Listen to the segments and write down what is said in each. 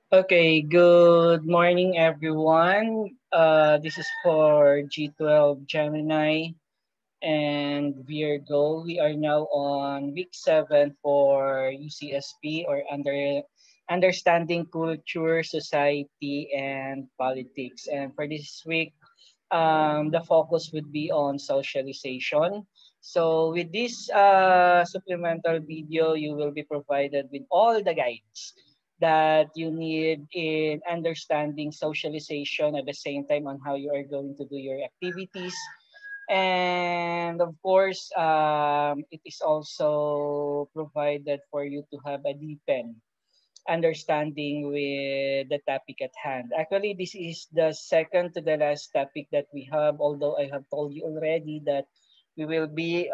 Okay, good morning everyone. This is for G12 Gemini and Virgo. We are now on week 7 for UCSP or Understanding Culture, Society, and Politics. And for this week, the focus would be on socialization. So with this supplemental video, you will be provided with all the guides that you need in understanding socialization at the same time on how you are going to do your activities. And of course, it is also provided for you to have a deepen understanding with the topic at hand. Actually, this is the second to the last topic that we have, although I have told you already that we will be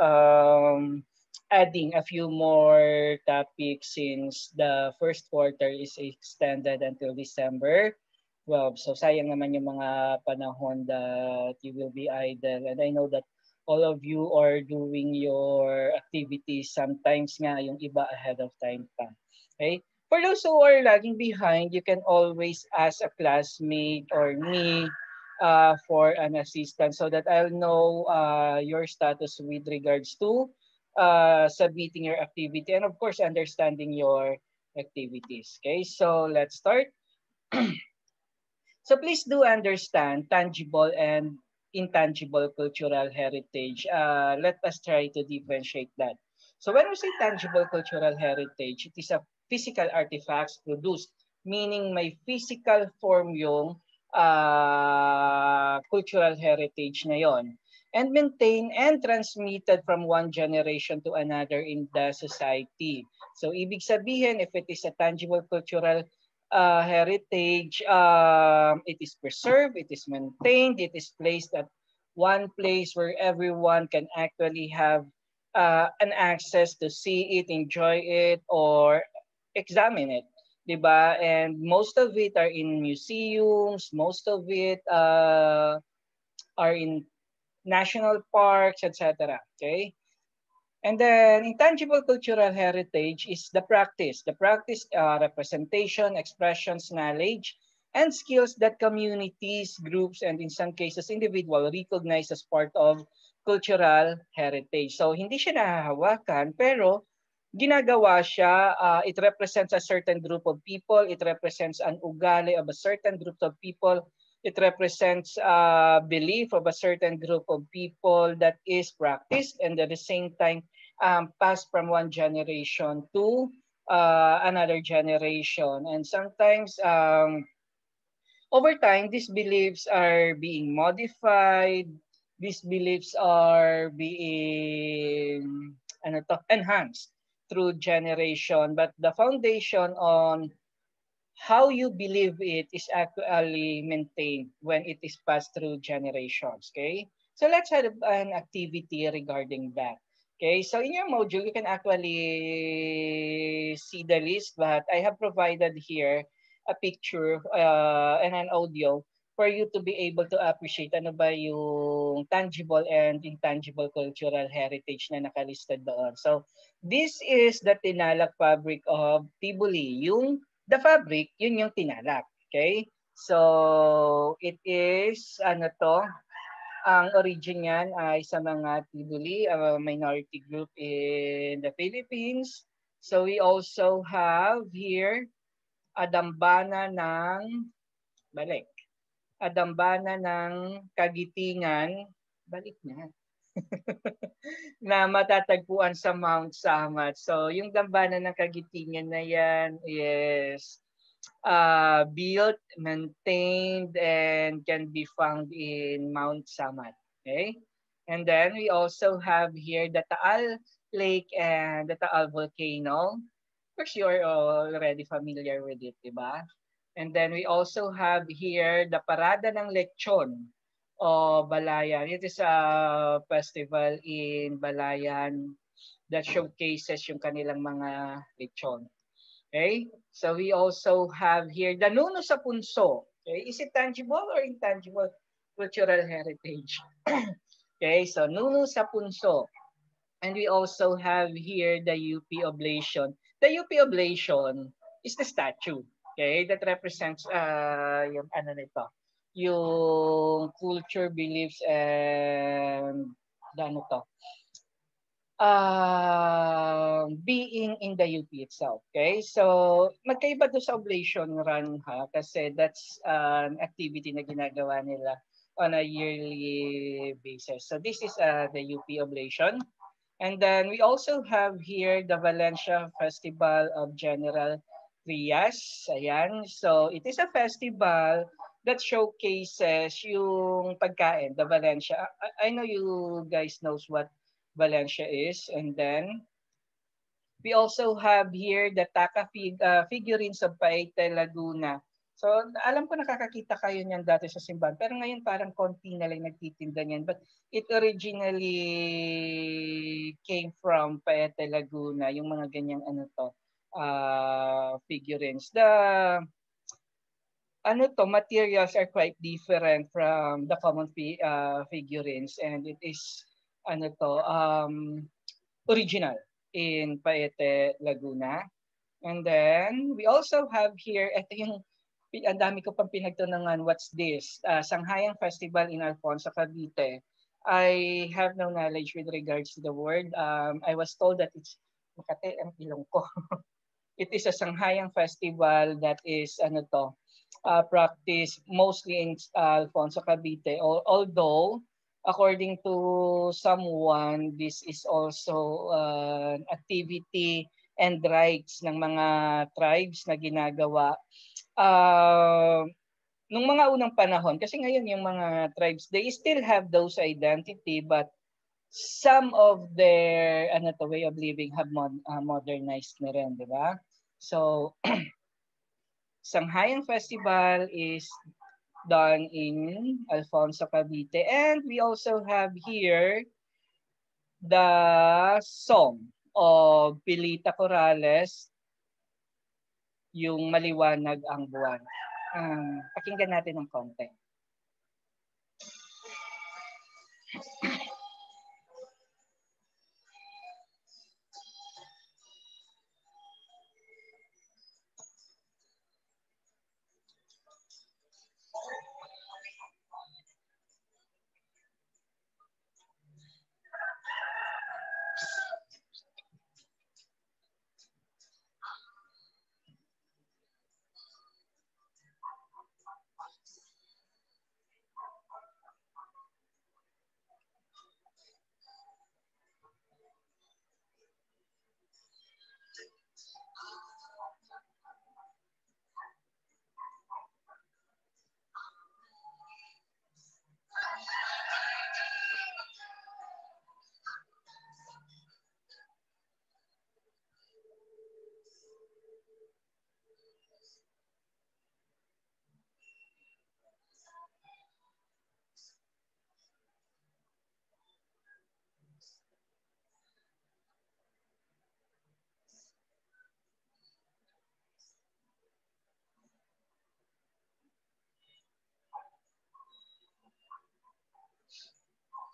adding a few more topics since the first quarter is extended until December 12. So sayang naman yung mga panahon that you will be idle. And I know that all of you are doing your activities sometimes nga yung iba ahead of time pa. Okay? For those who are lagging behind, you can always ask a classmate or me for an assistant so that I'll know your status with regards to submitting your activity and of course understanding your activities. Okay, so let's start. So please do understand tangible and intangible cultural heritage. Let us try to differentiate that. So when we say tangible cultural heritage, it is a physical artifacts produced, meaning may physical form yung cultural heritage na yon and maintained and transmitted from one generation to another in the society. So ibig sabihin, if it is a tangible cultural heritage, it is preserved, it is maintained, it is placed at one place where everyone can actually have an access to see it, enjoy it, or examine it. Diba? And most of it are in museums, most of it are in national parks, etc. Okay? And then intangible cultural heritage is the practice, representation, expressions, knowledge, and skills that communities, groups, and in some cases individual recognize as part of cultural heritage. So hindi siya nahahawakan pero ginagawa siya, it represents a certain group of people, it represents an ugali of a certain group of people, it represents a belief of a certain group of people that is practiced and at the same time passed from one generation to another generation. And sometimes over time, these beliefs are being modified, these beliefs are being enhanced through generation. But the foundation on how you believe it is actually maintained when it is passed through generations. Okay, so let's have an activity regarding that. Okay, so in your module, you can actually see the list, but I have provided here a picture and an audio for you to be able to appreciate ano ba yung tangible and intangible cultural heritage na nakalisted doon. So, this is the tinalak fabric of Tibuli, yung the fabric, yun yung tinalak. Okay? So, it is, ano to, ang origin niyan ay sa mga Tibuli, minority group in the Philippines. So, we also have here, Adambana ng, balik, Adambana ng Kagitingan, balik na, na matatagpuan sa Mount Samat. So, yung dambana ng Kagitingan na yan is built, maintained, and can be found in Mount Samat. Okay? And then we also have here the Taal Lake and the Taal Volcano. Of course, you're already familiar with it, diba? And then we also have here the Parada ng Lechon o Balayan. It is a festival in Balayan that showcases yung kanilang mga lechon. Okay? So we also have here the Nuno sa Punso. Okay? Is it tangible or intangible cultural heritage? Okay, so Nuno sa Punso. And we also have here the UP Oblation. The UP Oblation is the statue. Okay, that represents yung ano nito, yung culture, beliefs, and ano to, being in the UP itself. Okay, so magkaiba doon sa oblation run ha, kasi that's an activity na ginagawa nila on a yearly basis. So this is the UP oblation. And then we also have here the Valencia Festival of General Trias. Ayan. So it is a festival that showcases yung pagkain, the Valencia. I know you guys knows what Valencia is. And then we also have here the figurines of Paete, Laguna. So alam ko nakakakita kayo niyan dati sa simbahan. Pero ngayon parang konti na lang nagtitinda niyan. But it originally came from Paete, Laguna. Yung mga ganyang ano to, figurines. The ano to, materials are quite different from the common figurines. And it is ano to, original in Paete, Laguna. And then we also have here, ito yung ang dami ko pang pinagtanungan, what's this? Sanghayang Festival in Alfonso, Cavite. I have no knowledge with regards to the word. I was told that it's Makate ang ilong ko. It is a Sanghayang Festival that is ano to, practiced mostly in Alfonso, Cavite. Although, according to someone, this is also an activity and rights ng mga tribes na ginagawa nung mga unang panahon. Kasi ngayon yung mga tribes, they still have those identity, but some of their ano to, way of living have modernized na rin, di ba? So, Sanghayang Festival is done in Alfonso, Cavite. And we also have here the song of Pilita Corrales, yung Maliwanag ang Buwan. Pakinggan natin ng konti.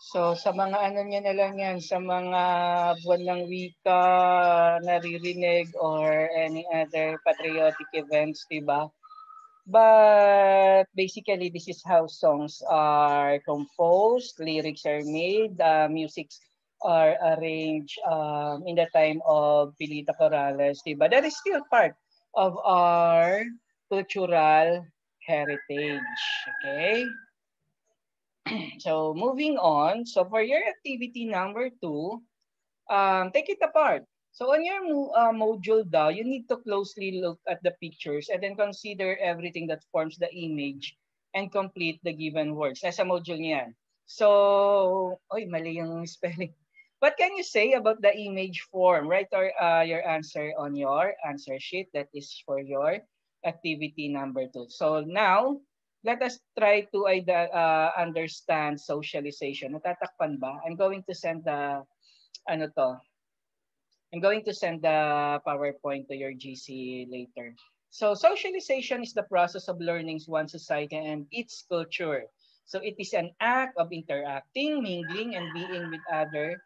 So sa mga ano niya na lang yan, sa mga buwan ng wika, naririnig or any other patriotic events, di ba? But basically, this is how songs are composed, lyrics are made, musics are arranged in the time of Pilita Corrales, di ba? That is still part of our cultural heritage, okay? So moving on, so for your activity number 2, take it apart. So on your module daw, you need to closely look at the pictures and then consider everything that forms the image and complete the given words. Nasa module niyan. So, oy, mali yung spelling. What can you say about the image form? Write your answer on your answer sheet. That is for your activity number 2. So now, let us try to understand socialization. Natatakpan ba? I'm going to send the ano to, I'm going to send the PowerPoint to your GC later. So socialization is the process of learning one society and its culture. So it is an act of interacting, mingling, and being with other,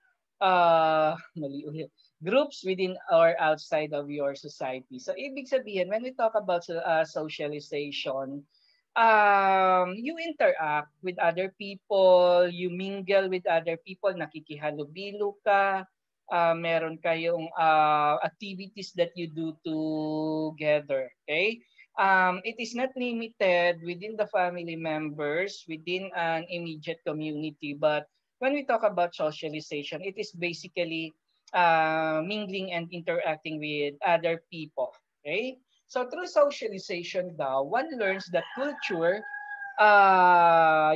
mali ulit, groups within or outside of your society. So ibig sabihin, when we talk about socialization, you interact with other people, you mingle with other people, nakikihalubilo ka, meron kayong activities that you do together. Okay? It is not limited within the family members, within an immediate community, but when we talk about socialization, it is basically mingling and interacting with other people. Okay? So through socialization daw, one learns that culture,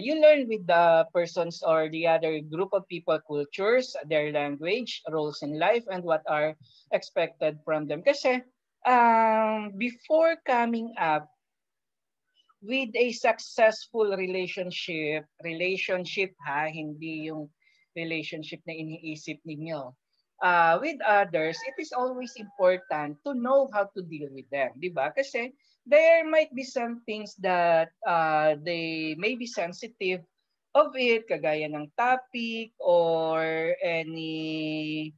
you learn with the persons or the other group of people cultures, their language, roles in life, and what are expected from them. Kasi before coming up with a successful relationship ha, hindi yung relationship na iniisip ninyo. With others, it is always important to know how to deal with them, di ba? Kasi there might be some things that they may be sensitive of it, kagaya ng topic or any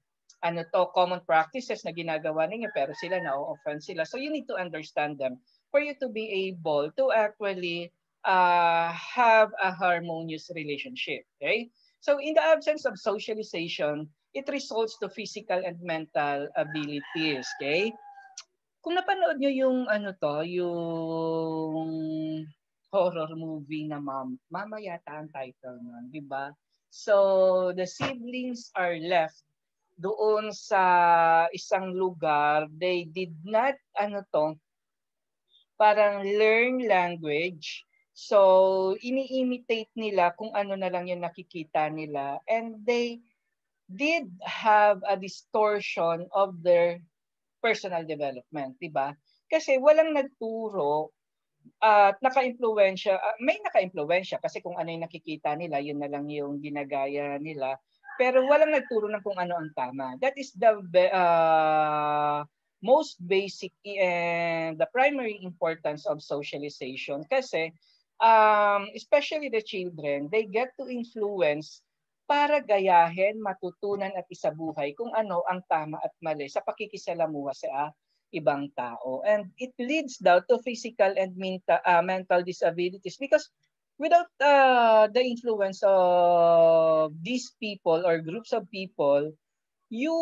common practices na ginagawa ninyo pero sila na-offend sila. So you need to understand them for you to be able to actually have a harmonious relationship. Okay? So in the absence of socialization, it results to physical and mental abilities. Okay? Kung napanood nyo yung yung horror movie na Mama yata ang title nun, di ba? So the siblings are left doon sa isang lugar. They did not parang learn language. So, ini-imitate nila kung ano na lang yung nakikita nila. And they did have a distortion of their personal development, di ba? Kasi walang nagturo at naka-impluwensya, may naka-impluwensya kasi kung ano yung nakikita nila, yun na lang yung ginagaya nila. Pero walang nagturo ng kung ano ang tama. That is the most basic and the primary importance of socialization kasi especially the children, they get to influence para gayahin, matutunan at isabuhay kung ano ang tama at mali sa pakikisalamuha sa ibang tao. And it leads daw to physical and mental disabilities because without the influence of these people or groups of people, you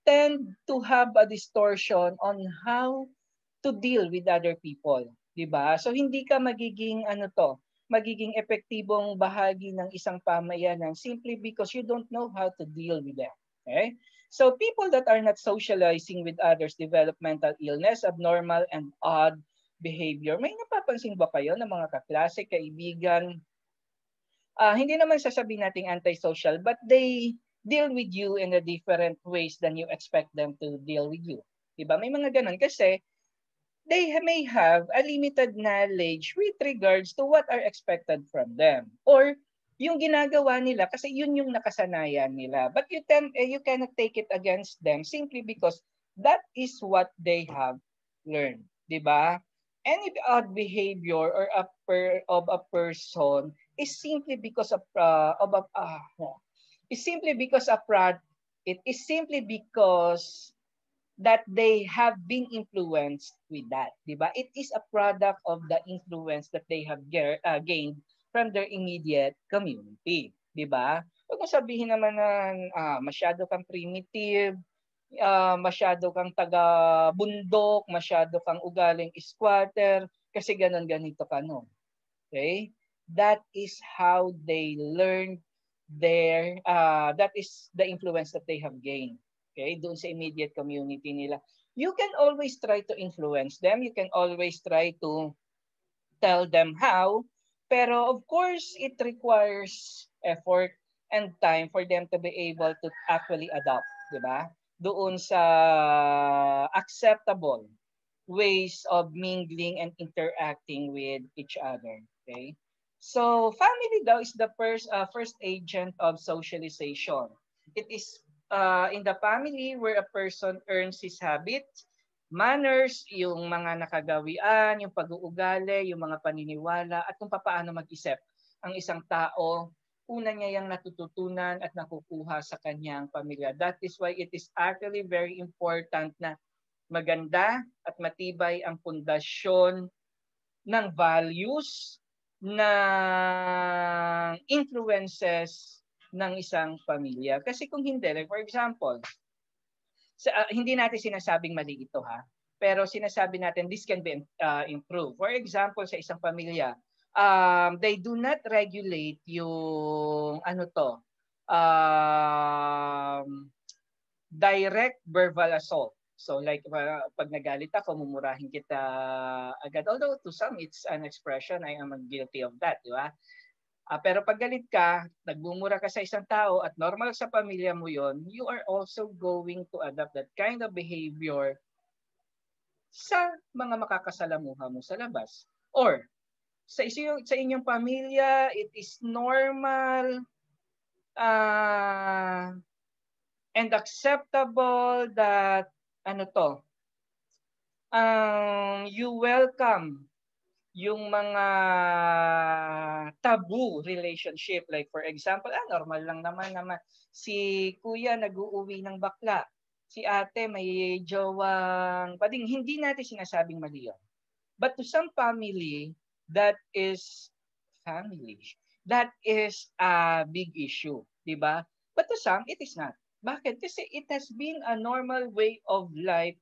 tend to have a distortion on how to deal with other people, 'di ba? So hindi ka magiging magiging epektibong bahagi ng isang pamayanan simply because you don't know how to deal with them. Okay? So people that are not socializing with others develop mental illness, abnormal and odd behavior. May napapansin ba kayo ng mga kaklase, kaibigan, hindi naman sasabihin nating antisocial, but they deal with you in a different ways than you expect them to deal with you. Diba? May mga ganun kasi they may have a limited knowledge with regards to what are expected from them. Or yung ginagawa nila kasi yun yung nakasanayan nila. But you cannot take it against them simply because that is what they have learned. Diba? Any odd behavior or of a person is simply because of is simply because of it is simply because that they have been influenced with that, di ba? It is a product of the influence that they have gained from their immediate community, di ba? Huwag mo sabihin naman na masyado kang primitive, masyado kang taga-bundok, masyado kang ugaling squatter, kasi ganito ka, no? Okay? That is how they learn that is the influence that they have gained. Okay? Doon sa immediate community nila. You can always try to influence them. You can always try to tell them how. Pero of course, it requires effort and time for them to be able to actually adopt. Diba? Doon sa acceptable ways of mingling and interacting with each other. Okay? So, family daw is the first agent of socialization. It is in the family where a person earns his habits, manners, yung mga nakagawian, yung pag-uugali, yung mga paniniwala, at kung paano mag-isip ang isang tao una niya yung natututunan at nakukuha sa kanyang pamilya. That is why it is actually very important na maganda at matibay ang pundasyon ng values, ng influences ng isang pamilya. Kasi kung hindi, like for example, hindi natin sinasabing mali ito ha, pero sinasabi natin this can be improved. For example, sa isang pamilya, they do not regulate yung direct verbal assault. So like pag nagalit ako, mumurahin kita agad. Although to some it's an expression, I am guilty of that, di ba? Pero pag galit ka, nagmumura ka sa isang tao at normal sa pamilya mo yon, you are also going to adopt that kind of behavior sa mga makakasalamuha mo sa labas. Or sa inyong pamilya, it is normal and acceptable that you welcome yung mga taboo relationship. Like for example, normal lang naman si kuya nag-uuwi ng bakla, si ate may jowang bading. Hindi natin sinasabing mali yun. But to some family, that is family. That is a big issue, di ba? But to some, it is not. Bakit? Kasi it has been a normal way of life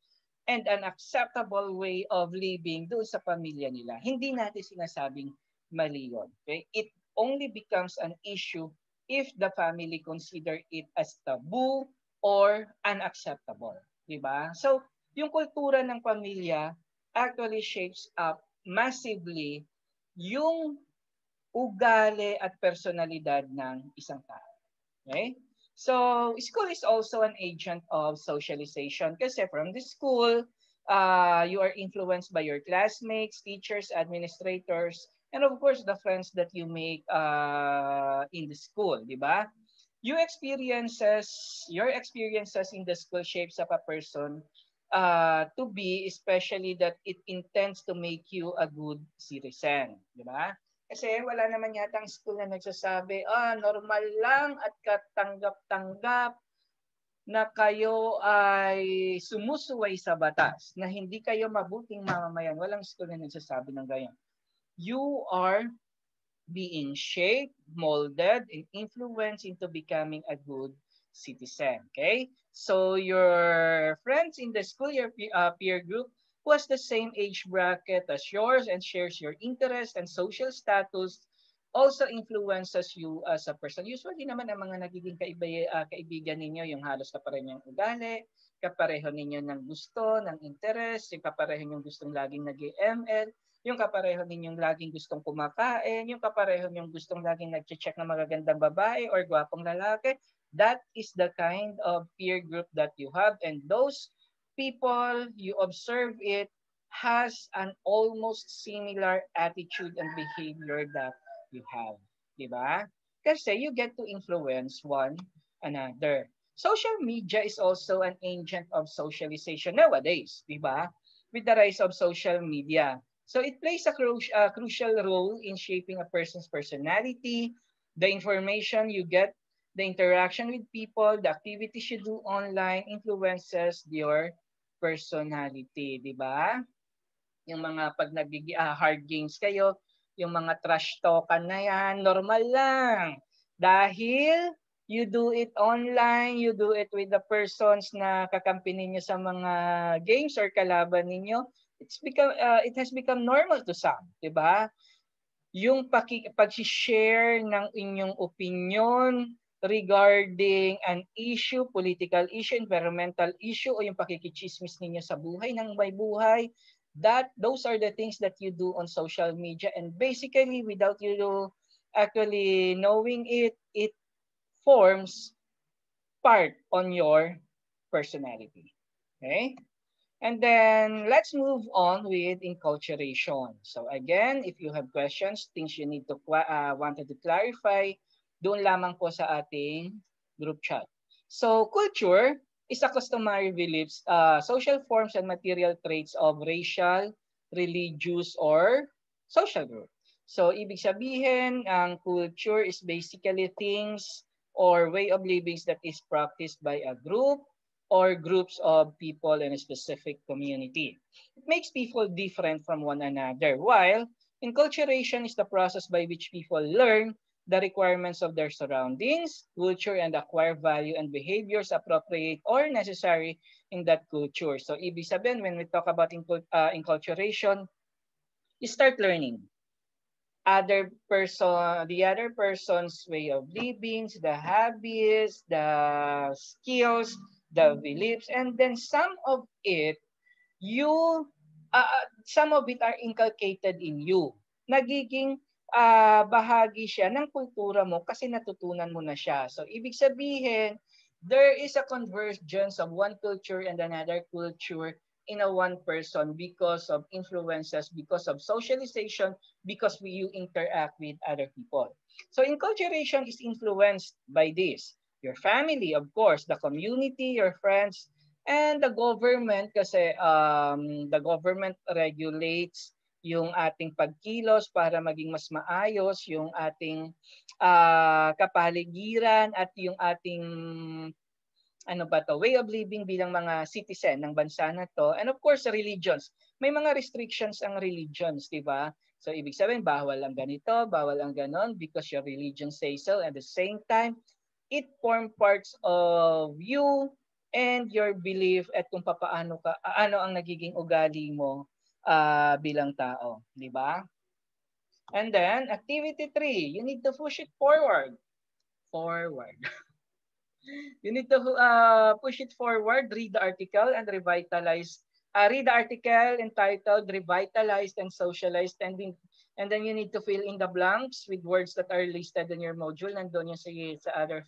and an acceptable way of living doon sa pamilya nila. Hindi natin sinasabing mali yun. Okay? It only becomes an issue if the family consider it as taboo or unacceptable. Diba? So, yung kultura ng pamilya actually shapes up massively yung ugali at personalidad ng isang tao. Okay? So, school is also an agent of socialization kasi from the school, you are influenced by your classmates, teachers, administrators, and of course, the friends that you make in the school, di ba? Your experiences in the school shapes up a person to be, especially that it intends to make you a good citizen, di ba? Kasi wala naman yatang school na nagsasabi, normal lang at katanggap-tanggap na kayo ay sumusuway sa batas, na hindi kayo mabuting mamamayan. Walang school na nagsasabi ng ganyan. You are being shaped, molded, and influenced into becoming a good citizen. Okay? So your friends in the school, your peer group, who has the same age bracket as yours and shares your interest and social status, also influences you as a person. Usually naman ang mga nagiging kaibigan ninyo, yung halos kapareho niyong ugali, kapareho ninyo ng gusto, ng interest, yung kapareho ninyong gustong laging nag-ML, yung kapareho ninyong laging gustong kumakain, yung kapareho ninyong gustong laging nag-check ng magagandang babae or gwapong lalaki. That is the kind of peer group that you have, and those people, you observe it, has an almost similar attitude and behavior that you have. Diba? Kasi you get to influence one another. Social media is also an agent of socialization nowadays, diba? With the rise of social media. So it plays a crucial role in shaping a person's personality, the information you get, the interaction with people, the activities you do online influences your personality, di ba? Yung mga pag hard games kayo, yung mga trash talkan na yan, normal lang. Dahil you do it online, you do it with the persons na kakampi ninyo sa mga games or kalaban ninyo, it has become normal to some, di ba? Yung pag-share ng inyong opinion regarding an issue, political issue, environmental issue, o yung pakikichismis ninyo sa buhay ng may buhay, those are the things that you do on social media, and basically without you actually knowing it, it forms part on your personality. Okay? And then let's move on with enculturation. So again, if you have questions, things you need to wanted to clarify, doon lamang po sa ating group chat. So culture is a customary beliefs, social forms and material traits of racial, religious, or social group. So, ibig sabihin, ang culture is basically things or way of living that is practiced by a group or groups of people in a specific community. It makes people different from one another, while enculturation is the process by which people learn the requirements of their surroundings, culture, and acquire value and behaviors appropriate or necessary in that culture. So, ibig sabihin, when we talk about enculturation, you start learning the other person's way of living, the habits, the skills, the beliefs, and then you some of it are inculcated in you. Nagiging bahagi siya ng kultura mo kasi natutunan mo na siya. So ibig sabihin, there is a convergence of one culture and another culture in a one person because of influences, because of socialization, because you interact with other people. So enculturation is influenced by this. Your family, of course, the community, your friends, and the government kasi the government regulates yung ating pagkilos para maging mas maayos yung ating kapaligiran at yung ating way of living bilang mga citizen ng bansa na to. And of course, religions. May mga restrictions ang religions, di ba? So, ibig sabihin, bawal ang ganito, bawal ang ganon because your religion says so. At the same time, it form parts of you and your belief at kung ano ang nagiging ugali mo bilang tao. Di ba? And then, activity 3, you need to push it forward. Forward. You need to push it forward, read the article and revitalize. Read the article entitled Revitalized and Socialized, and then you need to fill in the blanks with words that are listed in your module and doon yung sa other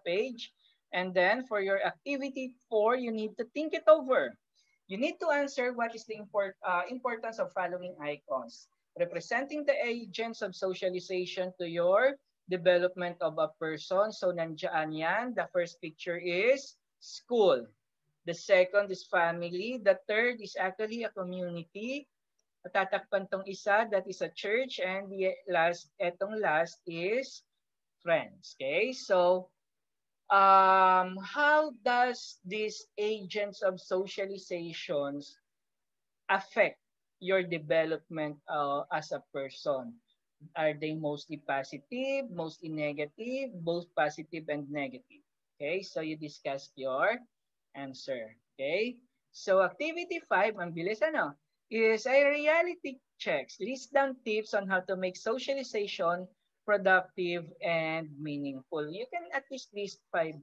page. And then for your activity 4, you need to think it over. You need to answer what is the importance of following icons, representing the agents of socialization to your development of a person. So nandiyan yan. The first picture is school. The second is family. The third is actually a community. Tatakpan tong isa, that is a church. And the last is friends. Okay, so how does these agents of socializations affect your development as a person? Are they mostly positive, mostly negative, both positive and negative? Okay, so you discuss your answer. Okay, so activity 5, ang bilis is a reality checks. List down tips on how to make socialization productive and meaningful. You can at least list 5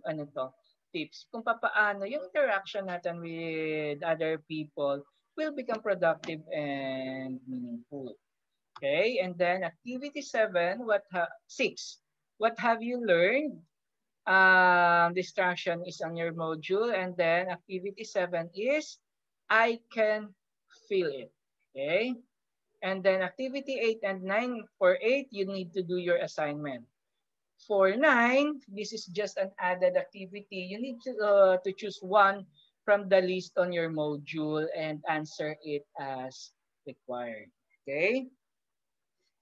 tips kung paano yung interaction natin with other people will become productive and meaningful. Okay, and then activity 6, what have you learned? Distraction is on your module, and then activity 7 is I can feel it. Okay, and then activity 8 and 9, for 8, you need to do your assignment. For 9, this is just an added activity. You need to choose one from the list on your module and answer it as required. Okay?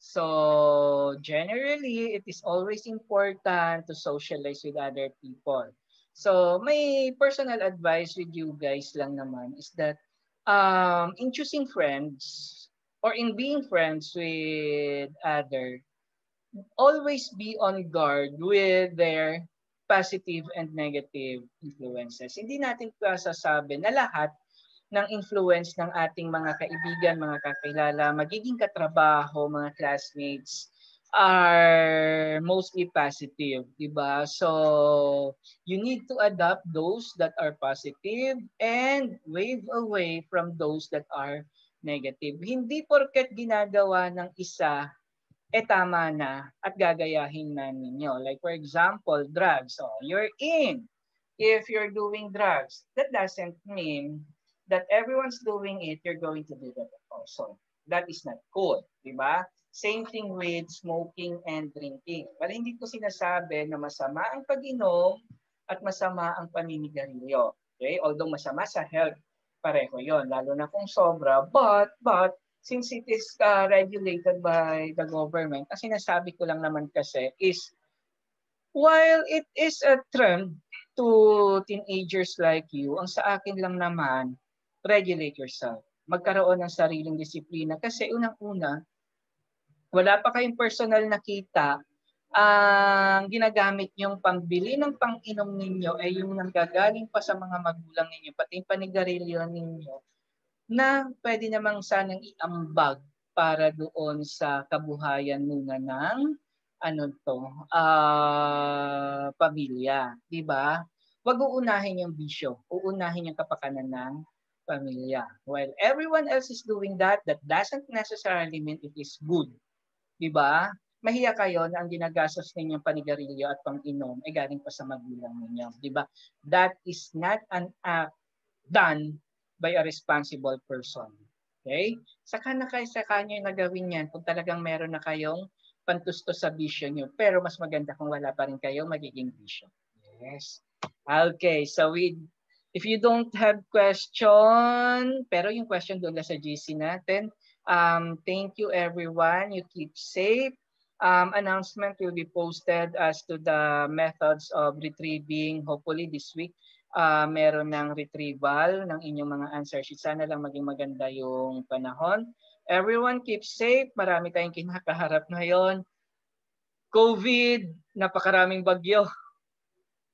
So, generally, it is always important to socialize with other people. So, my personal advice with you guys lang naman is that in choosing friends or in being friends with other, always be on guard with their positive and negative influences. Hindi natin sasabi na lahat ng influence ng ating mga kaibigan, mga kakilala, magiging katrabaho, mga classmates are mostly positive, diba? So, you need to adapt those that are positive and wave away from those that are negative. Hindi porket ginagawa ng isa tama na at gagayahin na ninyo. Like for example, drugs. So, you're in. If you're doing drugs, that doesn't mean that everyone's doing it, you're going to do that also. That is not cool, di ba? Same thing with smoking and drinking. Pero hindi ko sinasabi na masama ang pag-inom at masama ang paninigarilyo. Okay? Although masama sa health, pareho yon, lalo na kung sobra. But since it is regulated by the government, ang sinasabi ko lang naman kasi is, while it is a trend to teenagers like you, ang sa akin lang naman, regulate yourself. Magkaroon ng sariling disiplina. Kasi unang-una, wala pa kayong personal na kita, ang ginagamit yung pambili ng pang-inom ninyo ay yung nanggagaling pa sa mga magulang ninyo, pati yung panigarilyo ninyo, na pwede namang sanang iambag para doon sa kabuhayan muna ng ano to, pamilya, 'di ba? Wag uunahin yung bisyo, uunahin yung kapakanan ng pamilya. While everyone else is doing that, that doesn't necessarily mean it is good, 'di ba? Mahiya kayo na ang ginagastos ninyong panigarilyo at pang-inom ay galing pa sa magulang ninyo, 'di ba? That is not an act done by a responsible person. Okay? Saka nyo na gawin yan kung talagang meron na kayong pantusto sa bisyo nyo. Pero mas maganda kung wala pa rin kayo magiging bisyo. Yes. Okay, so if you don't have question, pero yung question doon lang sa GC natin, thank you everyone. You keep safe. Announcement will be posted as to the methods of retrieving, hopefully this week, meron ng retrieval ng inyong mga answer sheet. Sana lang maging maganda yung panahon. Everyone keep safe. Marami tayong kinakaharap ngayon. COVID, napakaraming bagyo.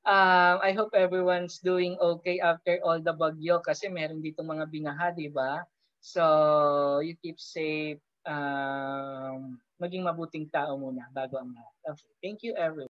I hope everyone's doing okay after all the bagyo kasi meron dito mga binaha, di ba? So, you keep safe. Maging mabuting tao muna bago ang lahat. Okay. Thank you everyone.